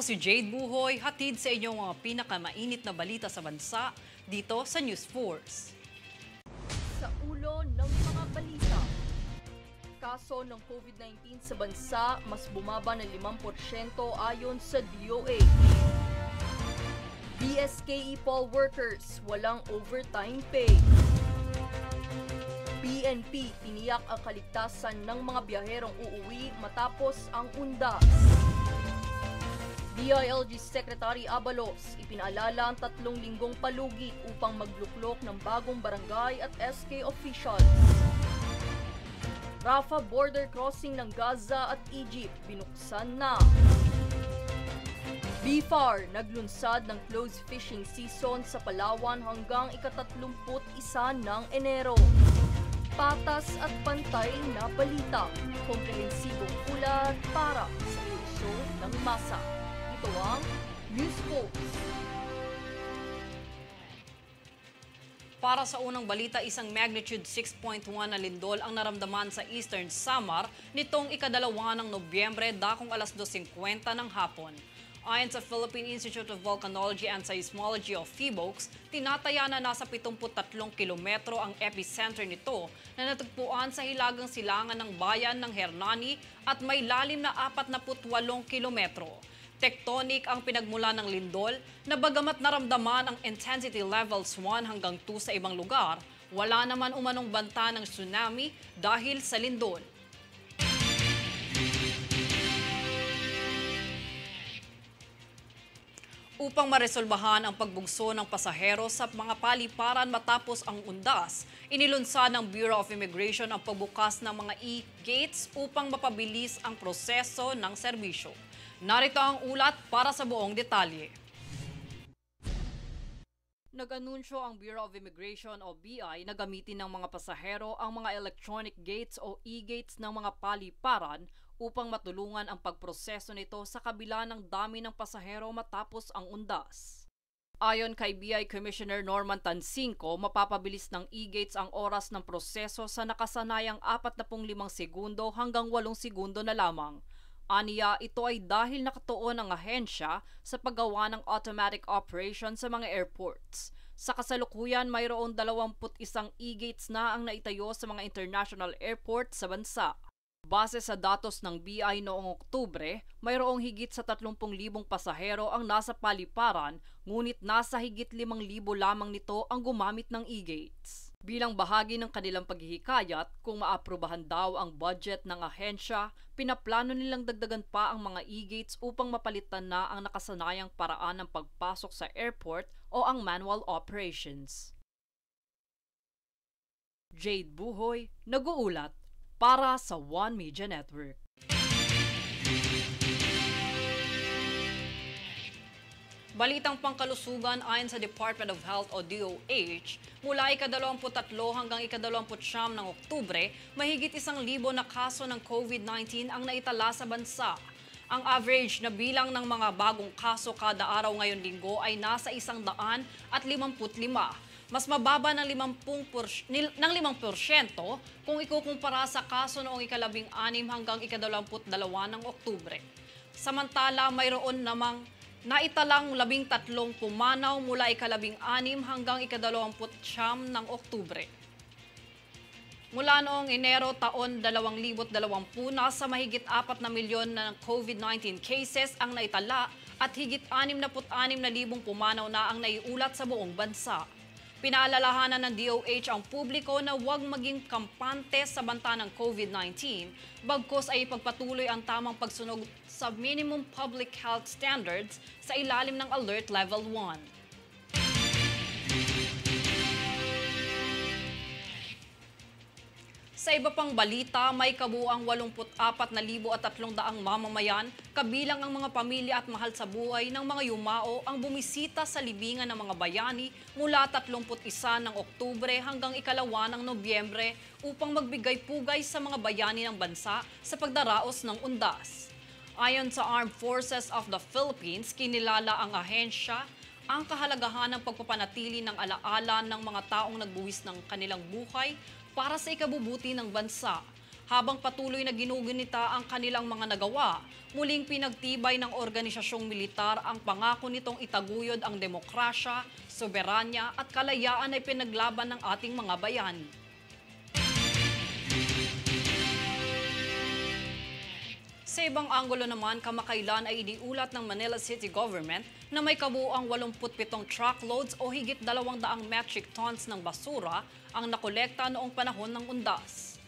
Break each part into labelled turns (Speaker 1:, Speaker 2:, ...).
Speaker 1: Ako si Jade Buhoy, hatid sa inyong mga pinakamainit na balita sa bansa dito sa News Force.
Speaker 2: Sa ulo ng mga balita, kaso ng COVID-19 sa bansa mas bumaba ng 5% ayon sa DOH. BSKE poll workers walang overtime pay. PNP tiniyak ang kaligtasan ng mga biyaherong uuwi matapos ang undas. DILG Secretary Abalos ipinaalala ang 3 linggong palugit upang magluklok ng bagong barangay at SK officials. Rafah border crossing ng Gaza at Egypt binuksan na. BFAR naglunsad ng close fishing season sa Palawan hanggang ika-31 ng Enero. Patas at pantay na balita, komprehensibong ulat para sa puso ng masa. Ito ang News Force.
Speaker 1: Para sa unang balita, isang magnitude 6.1 na lindol ang naramdaman sa Eastern Samar nitong ika-2 ng Nobyembre dakong alas 2:50 ng hapon. Ayon sa Philippine Institute of Volcanology and Seismology of PHIVOLCS, tinataya na nasa 73 kilometro ang epicenter nito na natagpuan sa hilagang silangan ng bayan ng Hernani at may lalim na 48 kilometro. Tectonic ang pinagmula ng lindol na bagamat naramdaman ang intensity levels 1 hanggang 2 sa ibang lugar, wala naman umanong banta ng tsunami dahil sa lindol. Upang maresolbahan ang pagbugso ng pasahero sa mga paliparan matapos ang undas, inilunsad ng Bureau of Immigration ang pagbukas ng mga e-gates upang mapabilis ang proseso ng serbisyo. Narito ang ulat para sa buong detalye. Nag-anunsyo ang Bureau of Immigration o BI na gamitin ng mga pasahero ang mga electronic gates o e-gates ng mga paliparan upang matulungan ang pagproseso nito sa kabila ng dami ng pasahero matapos ang undas. Ayon kay BI Commissioner Norman Tansinco, mapapabilis ng e-gates ang oras ng proseso sa nakasanayang 45 segundo hanggang 8 segundo na lamang. Aniya, ito ay dahil nakatuon ang ahensya sa paggawa ng automatic operation sa mga airports. Sa kasalukuyan, mayroong 21 e-gates na ang naitayo sa mga international airports sa bansa. Base sa datos ng BI noong Oktubre, mayroong higit sa 30,000 pasahero ang nasa paliparan, ngunit nasa higit 5,000 lamang nito ang gumamit ng e-gates. Bilang bahagi ng kanilang paghihikayat, kung maaprubahan daw ang budget ng ahensya, pinaplano nilang dagdagan pa ang mga e-gates upang mapalitan na ang nakasanayang paraan ng pagpasok sa airport o ang manual operations. Jade Buhoy, nag-uulat para sa One Media Network. Balitang pangkalusugan ayon sa Department of Health o DOH, mula ika-23 hanggang ika-29 ng Oktubre, mahigit 1,000 na kaso ng COVID-19 ang naitala sa bansa. Ang average na bilang ng mga bagong kaso kada araw ngayon Linggo ay nasa 155. Mas mababa ng 5% kung ikukumpara sa kaso noong ika-16 hanggang ika-22 ng Oktubre. Samantala, mayroon namang naitalang 13 pumanaw mula ika-16 hanggang ika-29 ng Oktubre. Mula noong Enero taon 2020, nasa mahigit 4 na milyon na COVID-19 cases ang naitala at higit 66,000 pumanaw na ang naiulat sa buong bansa. Pinaalalahanan ng DOH ang publiko na huwag maging kampante sa banta ng COVID-19, bagkus ay ipagpatuloy ang tamang pagsunod sa minimum public health standards sa ilalim ng Alert Level 1. Sa iba pang balita, may kabuuang 84,300 mamamayan, kabilang ang mga pamilya at mahal sa buhay ng mga yumao ang bumisita sa libingan ng mga bayani mula 31 ng Oktubre hanggang ika-2 ng Nobyembre upang magbigay pugay sa mga bayani ng bansa sa pagdaraos ng undas. Ayon sa Armed Forces of the Philippines, kinilala ang ahensya ang kahalagahan ng pagpapanatili ng alaala ng mga taong nagbuwis ng kanilang buhay para sa ikabubuti ng bansa. Habang patuloy na ginugunita ang kanilang mga nagawa, muling pinagtibay ng organisasyong militar ang pangako nitong itaguyod ang demokrasya, soberanya at kalayaan ay pinaglaban ng ating mga bayan. Sa ibang anggulo naman, kamakailan ay iniulat ng Manila City Government na may kabuuang 87 truckloads o higit 200 metric tons ng basura ang nakolekta noong panahon ng undas.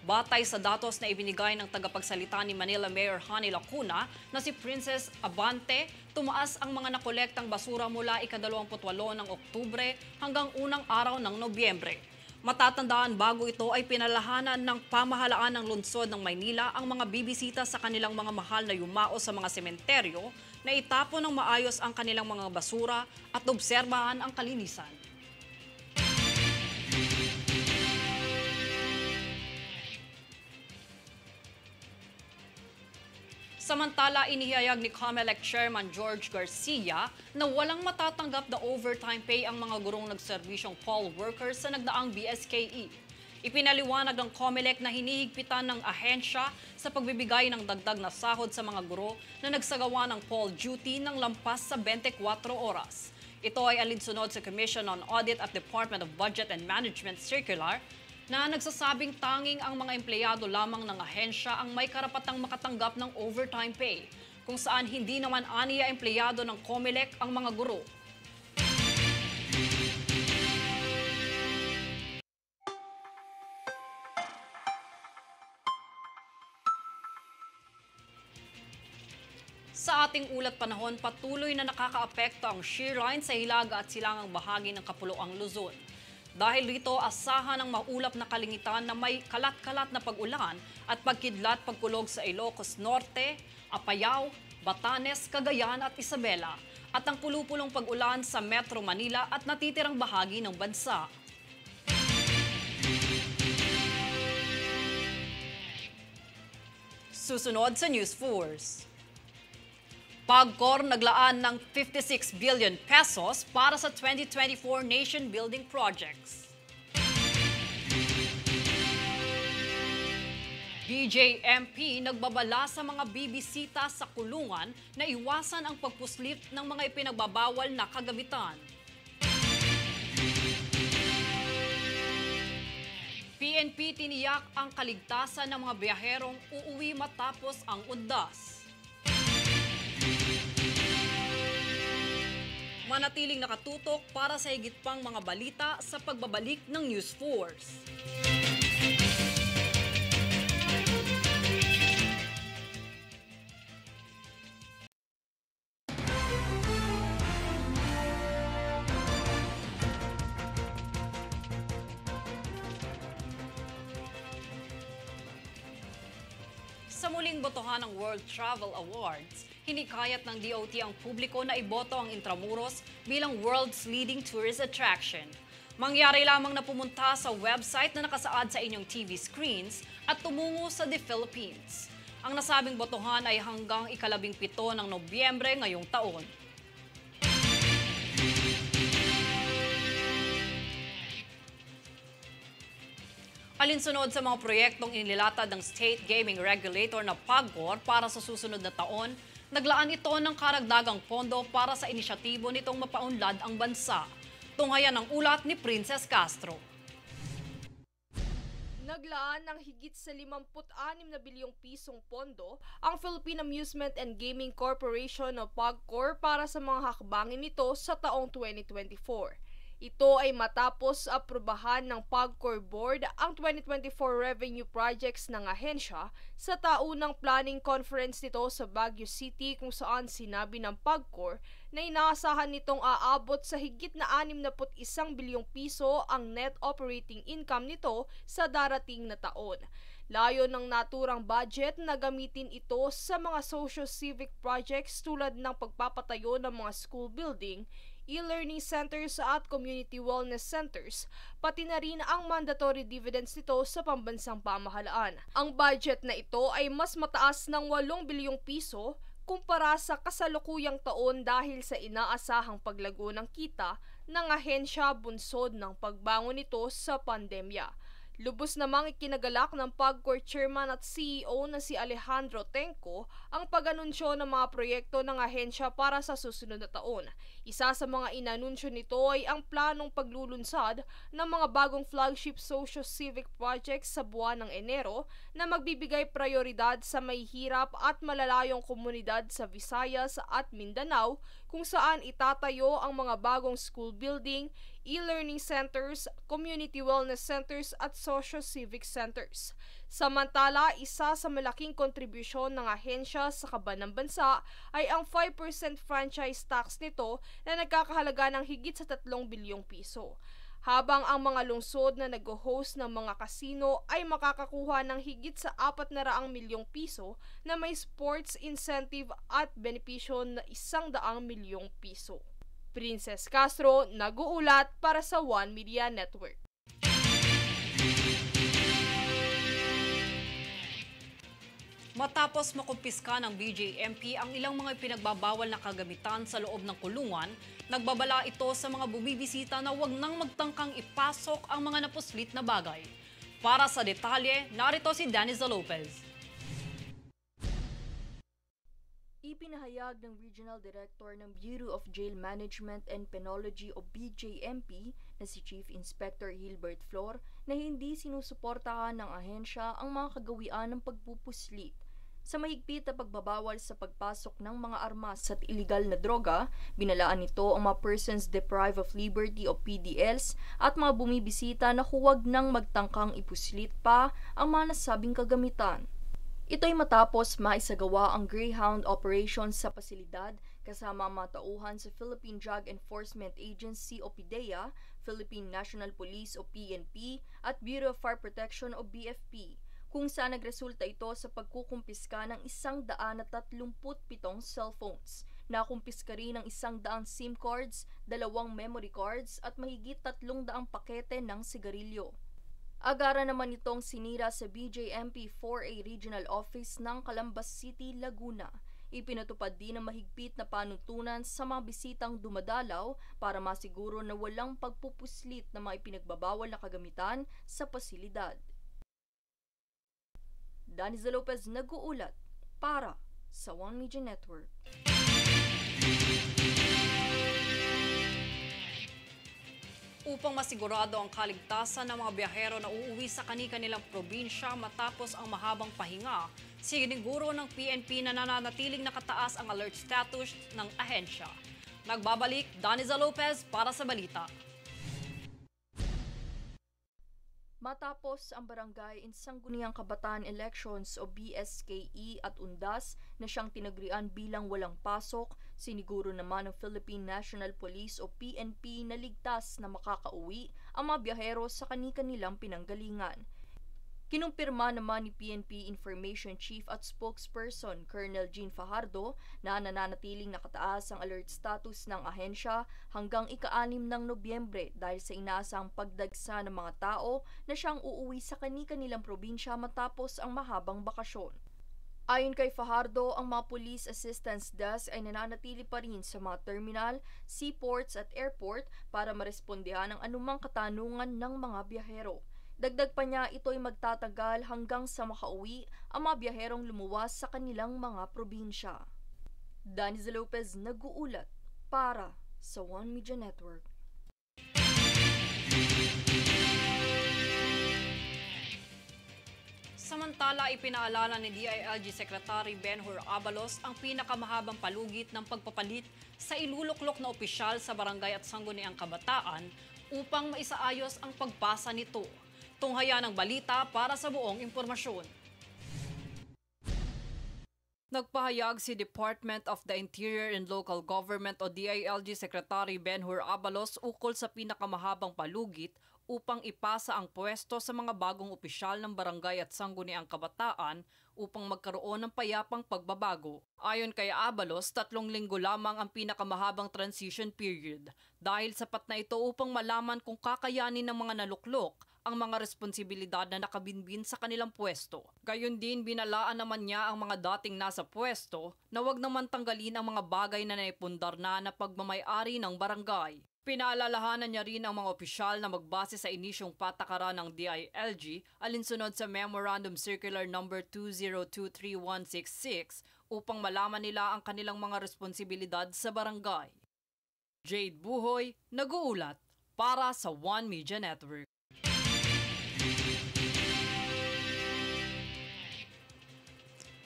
Speaker 1: Batay sa datos na ibinigay ng tagapagsalita ni Manila Mayor Honey Lacuna na si Princess Abante, tumaas ang mga nakolektang basura mula ika-28 ng Oktubre hanggang unang araw ng Nobyembre. Matatandaan bago ito ay pinalahanan ng pamahalaan ng lungsod ng Maynila ang mga bibisita sa kanilang mga mahal na yumao sa mga sementeryo na itapon ng maayos ang kanilang mga basura at obserbahan ang kalinisan. Samantala, inihayag ni COMELEC Chairman George Garcia na walang matatanggap na overtime pay ang mga gurong nagserbisyong poll workers sa nagdaang BSKE. Ipinaliwanag ng COMELEC na hinihigpitan ng ahensya sa pagbibigay ng dagdag na sahod sa mga guro na nagsagawa ng poll duty ng lampas sa 24 oras. Ito ay alinsunod sa Commission on Audit at Department of Budget and Management Circular na nagsasabing tanging ang mga empleyado lamang ng ahensya ang may karapatang makatanggap ng overtime pay, kung saan hindi naman aniya empleyado ng COMELEC ang mga guro. Sa ating ulat panahon, patuloy na nakakaapekto ang shear line sa hilaga at silangang bahagi ng Kapuluang Luzon. Dahil dito, asahan ang maulap na kalingitan na may kalat-kalat na pag-ulan at pagkidlat pagkulog sa Ilocos Norte, Apayao, Batanes, Cagayan at Isabela at ang pulupulong pag-ulan sa Metro Manila at natitirang bahagi ng bansa. Susunod sa News Force. PAGCOR naglaan ng 56 billion pesos para sa 2024 nation building projects. BJMP nagbabala sa mga bibisita sa kulungan na iwasan ang pagpuslit ng mga ipinagbabawal na kagamitan. PNP tiniyak ang kaligtasan ng mga biyaherong uuwi matapos ang undas. Manatiling nakatutok para sa higit pang mga balita sa pagbabalik ng News Force. Sa muling botohan ng World Travel Awards, hinikayat ng DOT ang publiko na iboto ang Intramuros bilang world's leading tourist attraction. Mangyari lamang na pumunta sa website na nakasaad sa inyong TV screens at tumungo sa The Philippines. Ang nasabing botohan ay hanggang ika-17 ng Nobyembre ngayong taon. Alinsunod sa mga proyektong inilatad ng State Gaming Regulator na PAGCOR para sa susunod na taon, naglaan ito ng karagdagang pondo para sa inisyatibo nitong mapaunlad ang bansa. Tunghayan ang ulat ni Princess Castro.
Speaker 2: Naglaan ng higit sa 56 na bilyong pisong pondo ang Philippine Amusement and Gaming Corporation o PAGCOR para sa mga hakbangin nito sa taong 2024. Ito ay matapos aprubahan ng PAGCOR Board ang 2024 revenue projects ng ahensya sa taunang planning conference nito sa Baguio City, kung saan sinabi ng PAGCOR na inaasahan nitong aabot sa higit na 61 bilyong piso ang net operating income nito sa darating na taon. Layo ng naturang budget na gamitin ito sa mga socio-civic projects tulad ng pagpapatayo ng mga school building, e-learning centers at community wellness centers, pati na rin ang mandatory dividends nito sa pambansang pamahalaan. Ang budget na ito ay mas mataas ng 8 bilyong piso kumpara sa kasalukuyang taon dahil sa inaasahang paglago ng kita ng ahensya bunsod ng pagbangon nito sa pandemya. Lubos namang ikinagalak ng PAGCOR Chairman at CEO na si Alejandro Tenco ang pag-anunsyo ng mga proyekto ng ahensya para sa susunod na taon. Isa sa mga inanunsyo nito ay ang planong paglulunsad ng mga bagong flagship socio-civic projects sa buwan ng Enero na magbibigay prioridad sa mahihirap at malalayong komunidad sa Visayas at Mindanao kung saan itatayo ang mga bagong school building, e-learning centers, community wellness centers at socio-civic centers. Samantala, isa sa malaking kontribusyon ng ahensya sa kaban ng bansa ay ang 5% franchise tax nito na nagkakahalaga ng higit sa 3 bilyong piso. Habang ang mga lungsod na nag-host ng mga kasino ay makakakuha ng higit sa 400 milyong piso na may sports incentive at benepisyo na 100 milyong piso. Princess Castro, nag-uulat para sa One Media Network.
Speaker 1: Matapos makumpiska ng BJMP ang ilang mga pinagbabawal na kagamitan sa loob ng kulungan, nagbabala ito sa mga bumibisita na huwag nang magtangkang ipasok ang mga napuslit na bagay. Para sa detalye, narito si Daniza Lopez.
Speaker 2: Ipinahayag ng Regional Director ng Bureau of Jail Management and Penology o BJMP na si Chief Inspector Hilbert Flor na hindi sinusuportahan ng ahensya ang mga kagawian ng pagpupuslit. Sa mahigpit na pagbabawal sa pagpasok ng mga armas at iligal na droga, binalaan nito ang mga Persons Deprived of Liberty o PDLs at mga bumibisita na huwag nang magtangkang ipuslit pa ang mga nasabing kagamitan. Ito'y matapos maisagawa ang Greyhound operation sa pasilidad kasama ang mga tauhan sa Philippine Drug Enforcement Agency o PDEA, Philippine National Police o PNP at Bureau of Fire Protection o BFP, kung saan nagresulta ito sa pagkukumpiska ng 137 cellphones. Nakumpiska rin ng 100 SIM cards, 2 memory cards at mahigit 300 pakete ng sigarilyo. Agara naman itong sinira sa BJMP 4A Regional Office ng Calambas City, Laguna. Ipinatupad din ang mahigpit na panuntunan sa mga bisitang dumadalaw para masiguro na walang pagpupuslit ng mga ipinagbabawal na kagamitan sa pasilidad. Daniza Lopez, nag-uulat para sa One Media Network.
Speaker 1: Upang masigurado ang kaligtasan ng mga biyahero na uuwi sa kani-kanilang probinsya matapos ang mahabang pahinga, siniguro ng PNP na nananatiling nakataas ang alert status ng ahensya. Nagbabalik, Daniza Lopez para sa balita.
Speaker 2: Matapos ang Barangay Sangguniang Kabataan Elections o BSKE at Undas na siyang tinagrian bilang walang pasok, siniguro naman ng Philippine National Police o PNP na ligtas na makakauwi ang mga biyahero sa kani-kanilang pinanggalingan. Kinumpirma naman ni PNP Information Chief at Spokesperson Colonel Jean Fajardo na nananatiling nakataas ang alert status ng ahensya hanggang ika-6 ng Nobyembre dahil sa inaasang pagdagsa ng mga tao na siyang uuwi sa kani-kanilang probinsya matapos ang mahabang bakasyon. Ayon kay Fajardo, ang mga Police Assistance Desk ay nananatili pa rin sa mga terminal, seaports at airport para marespondehan ang anumang katanungan ng mga biyahero. Dagdag pa niya, ito'y magtatagal hanggang sa makauwi ang mga biyaherong lumuwas sa kanilang mga probinsya. Daniza Lopez, nag-uulat para sa One Media Network.
Speaker 1: Samantala, ipinaalala ni DILG Secretary Benhur Abalos ang pinakamahabang palugit ng pagpapalit sa iluluklok na opisyal sa barangay at sangguniang kabataan upang maisaayos ang pagpasa nito. Tunghaya ng balita para sa buong impormasyon. Nagpahayag si Department of the Interior and Local Government o DILG Secretary Benhur Abalos ukol sa pinakamahabang palugit upang ipasa ang pwesto sa mga bagong opisyal ng barangay at sangguniang kabataan upang magkaroon ng payapang pagbabago. Ayon kay Abalos, 3 linggo lamang ang pinakamahabang transition period dahil sapat na ito upang malaman kung kakayanin ng mga naluklok ang mga responsibilidad na nakabinbin sa kanilang pwesto. Gayon din binalaan naman niya ang mga dating nasa pwesto na wag naman tanggalin ang mga bagay na naipundar na pagmamay-ari ng barangay. Pinaalalahanan niya rin ang mga opisyal na magbase sa inisyong patakaran ng DILG alinsunod sa Memorandum Circular No. 2023166 upang malaman nila ang kanilang mga responsibilidad sa barangay. Jade Buhoy, nag-uulat para sa One Media Network.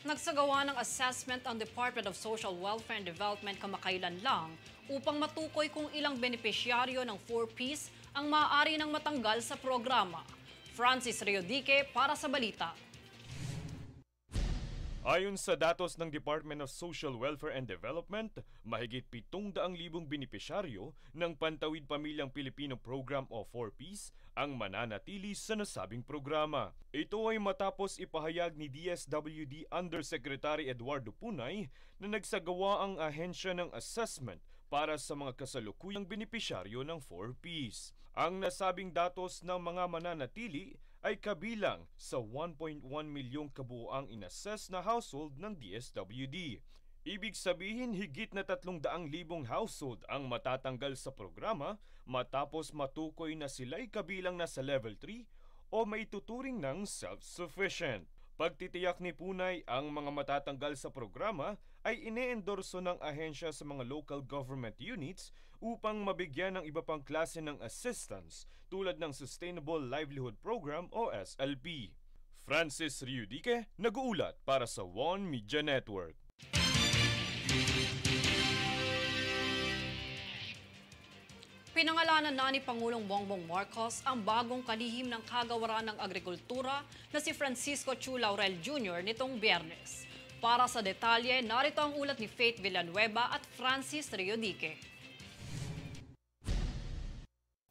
Speaker 1: Nagsagawa ng assessment ang Department of Social Welfare and Development kamakailan lang upang matukoy kung ilang benepisyaryo ng 4Ps ang maaari nang matanggal sa programa. Francis Riodique para sa balita.
Speaker 3: Ayon sa datos ng Department of Social Welfare and Development, mahigit 700,000 benepisyaryo ng Pantawid Pamilyang Pilipino Program o 4Ps ang mananatili sa nasabing programa. Ito ay matapos ipahayag ni DSWD Undersecretary Eduardo Punay na nagsagawa ang ahensya ng assessment para sa mga kasalukuyang benepisyaryo ng 4Ps. Ang nasabing datos ng mga mananatili ay kabilang sa 1.1 milyong kabuuang inassess na household ng DSWD. Ibig sabihin higit na 300,000 household ang matatanggal sa programa matapos matukoy na sila'y kabilang na sa level 3 o maituturing ng self-sufficient. Pagtitiyak ni Punay ang mga matatanggal sa programa ay ine-endorso ng ahensya sa mga local government units upang mabigyan ng iba pang klase ng assistance tulad ng Sustainable Livelihood Program o SLP. Francis Riodique, nag-uulat para sa One Media Network.
Speaker 1: Pinangalanan na ni Pangulong Bongbong Marcos ang bagong kalihim ng kagawaran ng agrikultura na si Francisco Chu Laurel Jr. nitong Biyernes. Para sa detalye, narito ang ulat ni Faith Villanueva at Francis Riodique.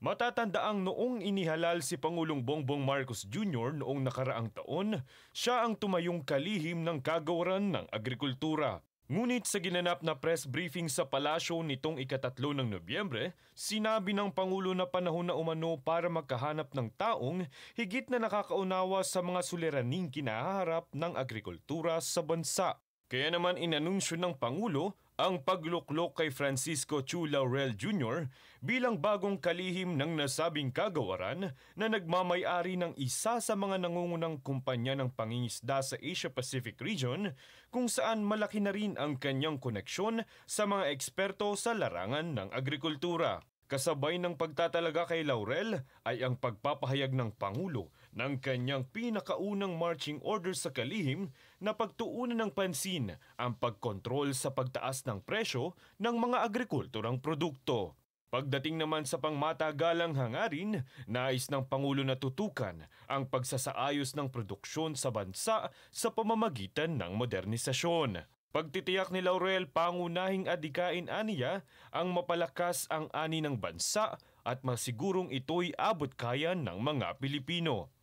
Speaker 3: Matatandaang noong inihalal si Pangulong Bongbong Marcos Jr. noong nakaraang taon, siya ang tumayong kalihim ng kagawaran ng agrikultura. Ngunit sa ginanap na press briefing sa palasyo nitong ika-3 ng Nobyembre, sinabi ng Pangulo na panahon na umano para magkahanap ng taong higit na nakakaunawa sa mga suliraning kinaharap ng agrikultura sa bansa. Kaya naman inanunsyo ng Pangulo ang pagluklok kay Francisco Chu Laurel Jr. bilang bagong kalihim ng nasabing kagawaran na nagmamay-ari ng isa sa mga nangungunang kumpanya ng pangingisda sa Asia-Pacific region kung saan malaki na rin ang kanyang koneksyon sa mga eksperto sa larangan ng agrikultura. Kasabay ng pagtatalaga kay Laurel ay ang pagpapahayag ng Pangulo ng kanyang pinakaunang marching order sa kalihim na pagtuunan ng pansin ang pagkontrol sa pagtaas ng presyo ng mga agrikulturang produkto. Pagdating naman sa pangmatagalang hangarin, nais ng Pangulo na tutukan ang pagsasaayos ng produksyon sa bansa sa pamamagitan ng modernisasyon. Pagtitiyak ni Laurel, pangunahing adikain aniya ang mapalakas ang ani ng bansa at masigurong ito'y abot kaya ng mga Pilipino.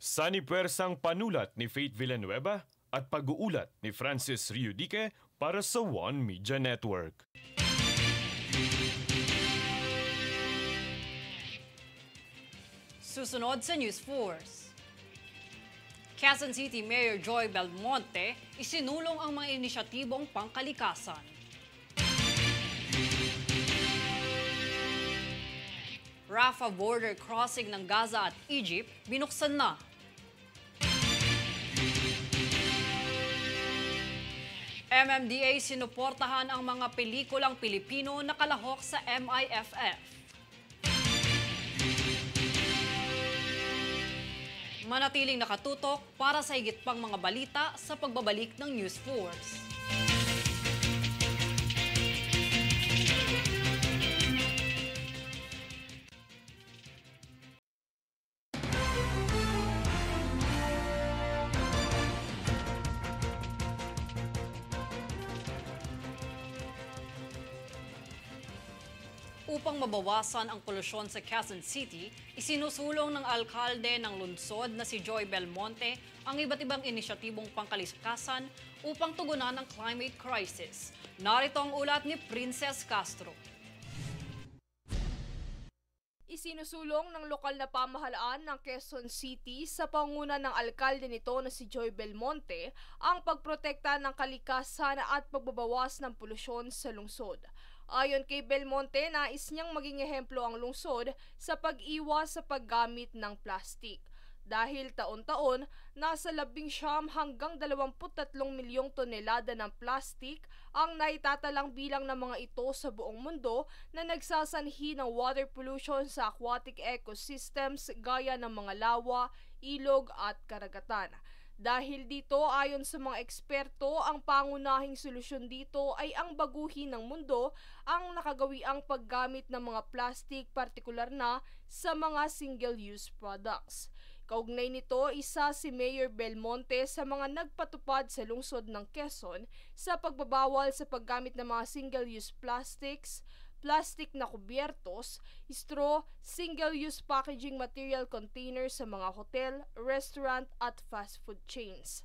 Speaker 3: Sanipuersang panulat ni Faith Villanueva at pag-uulat ni Francis Riodique para sa One Media Network.
Speaker 1: Susunod sa News Force. Quezon City Mayor Joy Belmonte isinulong ang mga inisyatibong pangkalikasan. Rafah border crossing ng Gaza at Egypt binuksan na. MMDA sinuportahan ang mga pelikulang Pilipino na kalahok sa MIFF. Manatiling nakatutok para sa higit pang mga balita sa pagbabalik ng News Force. Upang mabawasan ang polusyon sa Quezon City, isinusulong ng alkalde ng lungsod na si Joy Belmonte ang iba't ibang inisyatibong pangkalikasan upang tugunan ang climate crisis. Narito ang ulat ni Princess Castro.
Speaker 2: Isinusulong ng lokal na pamahalaan ng Quezon City sa panguna ng alkalde nito na si Joy Belmonte ang pagprotekta ng kalikasan at pagbabawas ng polusyon sa lungsod. Ayon kay Belmonte, nais niyang maging ehemplo ang lungsod sa pag-iwas sa paggamit ng plastik. Dahil taon-taon, nasa 19 hanggang 23 milyong tonelada ng plastik ang naitatalang bilang ng mga ito sa buong mundo na nagsasanhi ng water pollution sa aquatic ecosystems gaya ng mga lawa, ilog at karagatan. Dahil dito, ayon sa mga eksperto, ang pangunahing solusyon dito ay ang baguhin ng mundo ang nakagawiang paggamit ng mga plastik, partikular na sa mga single-use products. Kaugnay nito, isa si Mayor Belmonte sa mga nagpatupad sa lungsod ng Quezon sa pagbabawal sa paggamit ng mga single-use plastics, plastic na kubyertos, straw, single-use packaging material containers sa mga hotel, restaurant at fast food chains.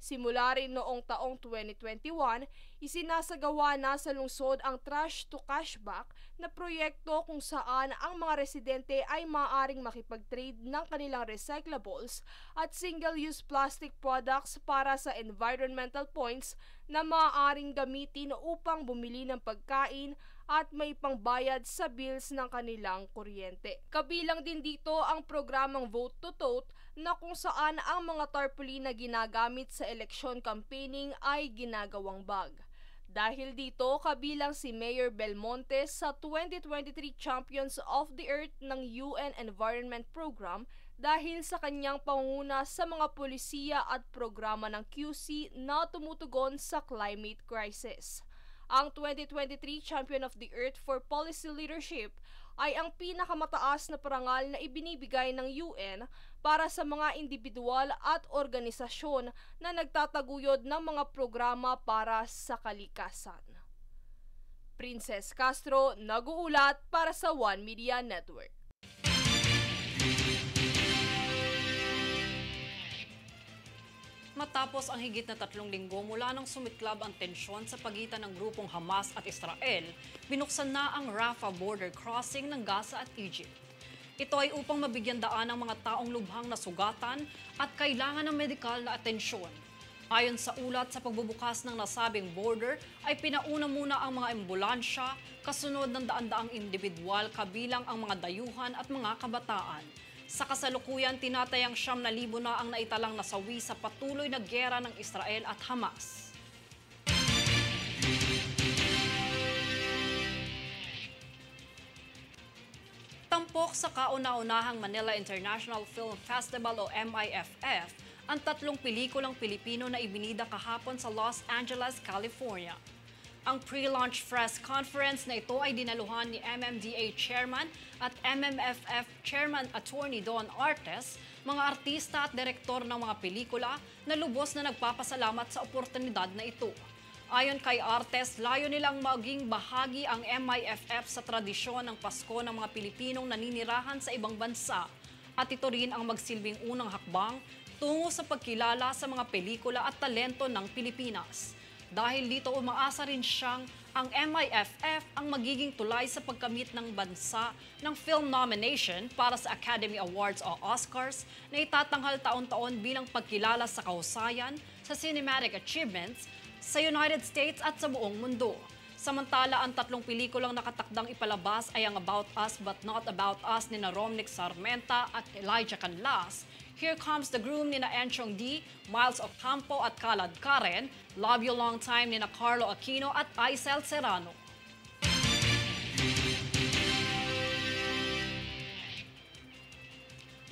Speaker 2: Simula rin noong taong 2021, isinasagawa na sa lungsod ang Trash to Cashback na proyekto kung saan ang mga residente ay maaaring makipag-trade ng kanilang recyclables at single-use plastic products para sa environmental points na maaaring gamitin upang bumili ng pagkain at may pangbayad sa bills ng kanilang kuryente. Kabilang din dito ang programang Vote to Tote na kung saan ang mga tarpaulin na ginagamit sa election campaigning ay ginagawang bag. Dahil dito, kabilang si Mayor Belmonte sa 2023 Champions of the Earth ng UN Environment Program dahil sa kanyang pangunguna sa mga polisiya at programa ng QC na tumutugon sa climate crisis. Ang 2023 Champion of the Earth for Policy Leadership ay ang pinakamataas na parangal na ibinibigay ng UN para sa mga individual at organisasyon na nagtataguyod ng mga programa para sa kalikasan. Princess Castro, nag-uulat para sa One Media Network.
Speaker 1: Matapos ang higit na 3 linggo mula nang sumiklab ang tensyon sa pagitan ng grupong Hamas at Israel, binuksan na ang Rafah border crossing ng Gaza at Egypt. Ito ay upang mabigyan daan ang mga taong lubhang nasugatan at kailangan ng medikal na atensyon. Ayon sa ulat, sa pagbubukas ng nasabing border ay pinauna muna ang mga ambulansya, kasunod ng daan-daang individual kabilang ang mga dayuhan at mga kabataan. Sa kasalukuyan, tinatayang 9,000 na ang naitalang nasawi sa patuloy na giyera ng Israel at Hamas. Tampok sa kauna-unahang Manila International Film Festival o MIFF ang 3 pelikulang Pilipino na ibinida kahapon sa Los Angeles, California. Ang pre-launch press conference na ito ay dinaluhan ni MMDA Chairman at MMFF Chairman Attorney Don Artes, mga artista at direktor ng mga pelikula na lubos na nagpapasalamat sa oportunidad na ito. Ayon kay Artes, layo nilang maging bahagi ang MIFF sa tradisyon ng Pasko ng mga Pilipinong naninirahan sa ibang bansa at ito rin ang magsilbing unang hakbang tungo sa pagkilala sa mga pelikula at talento ng Pilipinas. Dahil dito umaasa rin siyang ang MIFF ang magiging tulay sa pagkamit ng bansa ng film nomination para sa Academy Awards o Oscars na itatanghal taon-taon bilang pagkilala sa kahusayan sa cinematic achievements sa United States at sa buong mundo. Samantala, ang 3 pelikulang nakatakdang ipalabas ay ang About Us But Not About Us ni Romnick Sarmenta at Elijah Canlas, Here Comes the Groom ni Enchong D, Miles Ocampo at Kalad Karen, Love You Long Time ni Carlo Aquino at Aisel Serrano.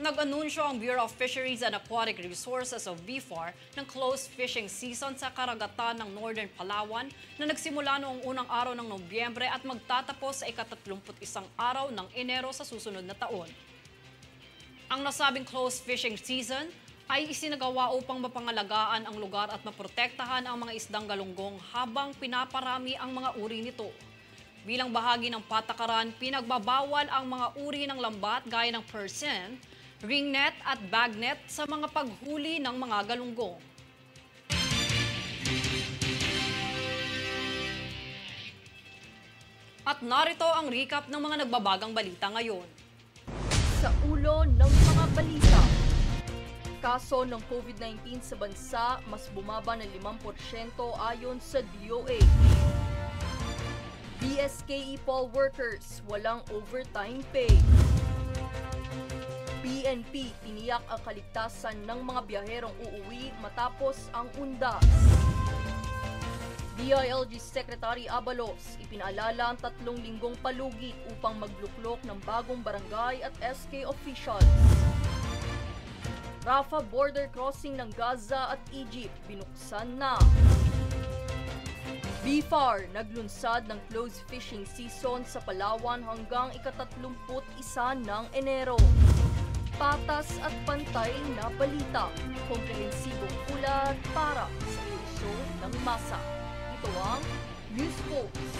Speaker 1: Nag-anunsyo ang Bureau of Fisheries and Aquatic Resources of BFAR ng close fishing season sa karagatan ng Northern Palawan na nagsimula noong unang araw ng Nobyembre at magtatapos sa ika-31 araw ng Enero sa susunod na taon. Ang nasabing close fishing season ay isinagawa upang mapangalagaan ang lugar at maprotektahan ang mga isdang galunggong habang pinaparami ang mga uri nito. Bilang bahagi ng patakaran, pinagbabawal ang mga uri ng lambat gaya ng persian, ringnet at bagnet sa mga paghuli ng mga galunggong. At narito ang recap ng mga nagbabagang balita ngayon.
Speaker 2: Sa ulo ng mga balita. Kaso ng COVID-19 sa bansa mas bumaba ng 5% ayon sa DOH. BSKE poll workers walang overtime pay. PNP tiniyak ang kaligtasan ng mga biyaherong uuwi matapos ang undas. DILG Secretary Abalos ipinaalala ang 3 linggong palugit upang magluklok ng bagong barangay at SK officials. Rafah border crossing ng Gaza at Egypt binuksan na. BFAR naglunsad ng close fishing season sa Palawan hanggang ika-31 ng Enero. Patas at pantay na balita, komprehensibong ulat para sa puso ng masa. Ito ang News Pulse.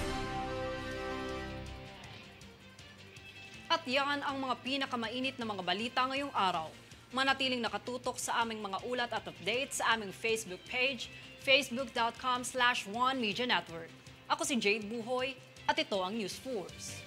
Speaker 1: At yan ang mga pinakamainit na mga balita ngayong araw. Manatiling nakatutok sa aming mga ulat at updates sa aming Facebook page, facebook.com/OneMediaNetwork. Ako si Jade Buhoy at ito ang News Force.